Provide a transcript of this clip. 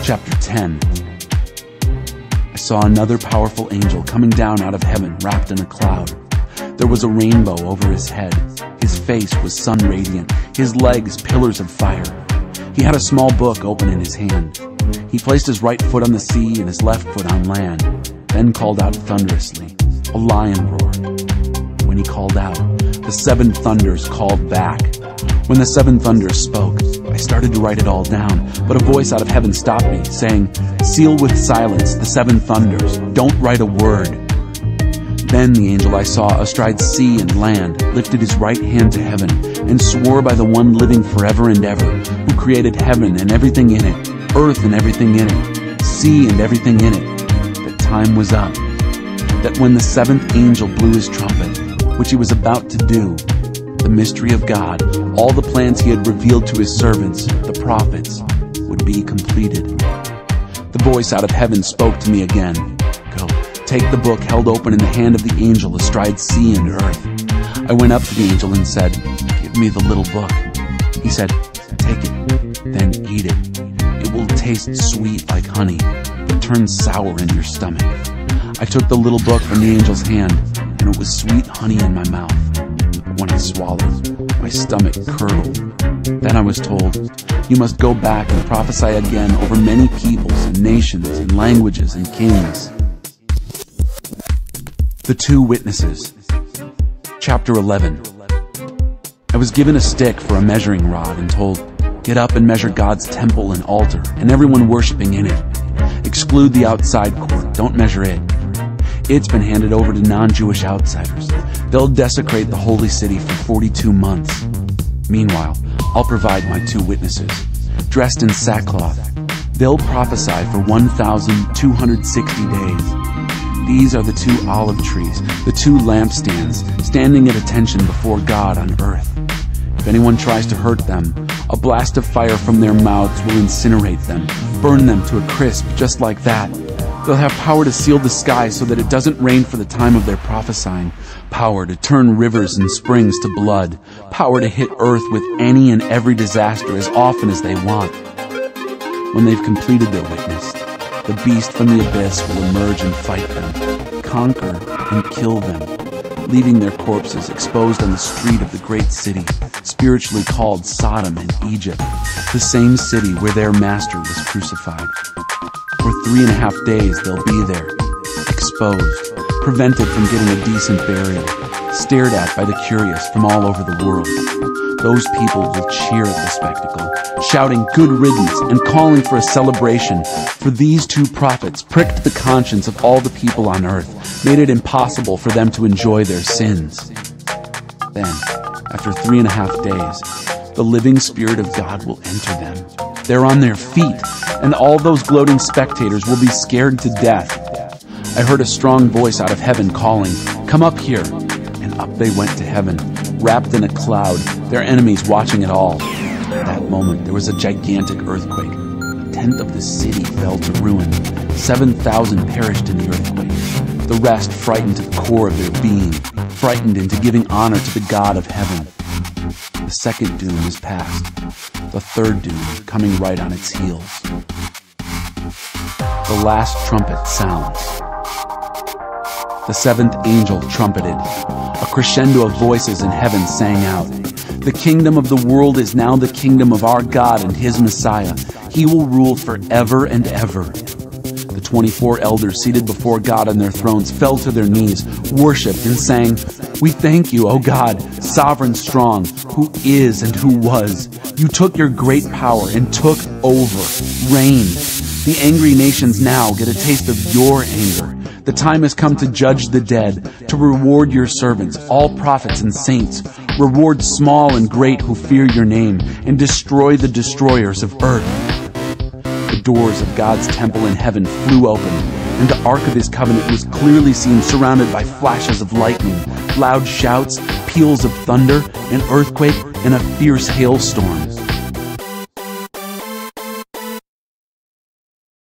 Chapter 10. I saw another powerful angel coming down out of heaven wrapped in a cloud. There was a rainbow over his head. His face was sun-radiant, his legs pillars of fire. He had a small book open in his hand. He placed his right foot on the sea and his left foot on land, then called out thunderously. A lion roared. When he called out, the 7 thunders called back. When the 7 thunders spoke, I started to write it all down, but a voice out of heaven stopped me, saying, "Seal with silence the 7 thunders. Don't write a word." Then the angel I saw astride sea and land lifted his right hand to heaven and swore by the one living forever and ever, who created heaven and everything in it, earth and everything in it, sea and everything in it, that time was up. That when the 7th angel blew his trumpet, which he was about to do, the mystery of God, all the plans he had revealed to his servants, the prophets, would be completed. The voice out of heaven spoke to me again. "Go, take the book held open in the hand of the angel astride sea and earth." I went up to the angel and said, "Give me the little book." He said, "Take it, then eat it. It will taste sweet like honey, but turn sour in your stomach." I took the little book from the angel's hand, and it was sweet honey in my mouth. When I swallowed, my stomach curdled. Then I was told, "You must go back and prophesy again over many peoples and nations and languages and kings." The 2 witnesses. Chapter 11. I was given a stick for a measuring rod and told, "Get up and measure God's temple and altar and everyone worshiping in it. Exclude the outside court, don't measure it. It's been handed over to non-Jewish outsiders. They'll desecrate the holy city for 42 months. Meanwhile, I'll provide my 2 witnesses, dressed in sackcloth. They'll prophesy for 1,260 days. These are the 2 olive trees, the 2 lampstands, standing at attention before God on earth. If anyone tries to hurt them, a blast of fire from their mouths will incinerate them, burn them to a crisp just like that. They'll have power to seal the sky so that it doesn't rain for the time of their prophesying, power to turn rivers and springs to blood, power to hit earth with any and every disaster as often as they want. When they've completed their witness, the beast from the abyss will emerge and fight them, conquer and kill them, leaving their corpses exposed on the street of the great city, spiritually called Sodom and Egypt, the same city where their master was crucified. For 3.5 days they'll be there, exposed, prevented from getting a decent burial, stared at by the curious from all over the world. Those people will cheer at the spectacle, shouting good riddance and calling for a celebration, for these 2 prophets pricked the conscience of all the people on earth, made it impossible for them to enjoy their sins. Then, after 3.5 days, the living Spirit of God will enter them. They're on their feet, and all those gloating spectators will be scared to death. I heard a strong voice out of heaven calling, "Come up here." And up they went to heaven, wrapped in a cloud, their enemies watching it all. At that moment, there was a gigantic earthquake. 1/10 of the city fell to ruin. 7,000 perished in the earthquake. The rest frightened to the core of their being, frightened into giving honor to the God of heaven. The 2nd doom is past, the 3rd doom coming right on its heels. The last trumpet sounds. The 7th angel trumpeted. A crescendo of voices in heaven sang out, "The kingdom of the world is now the kingdom of our God and his Messiah. He will rule forever and ever." The 24 elders seated before God on their thrones fell to their knees, worshipped and sang, "We thank you, O God, sovereign strong, who is and who was. You took your great power and took over, reigned. The angry nations now get a taste of your anger. The time has come to judge the dead, to reward your servants, all prophets and saints. Reward small and great who fear your name, and destroy the destroyers of earth." The doors of God's temple in heaven flew open, and the Ark of his covenant was clearly seen surrounded by flashes of lightning, loud shouts, peals of thunder, an earthquake, and a fierce hailstorm.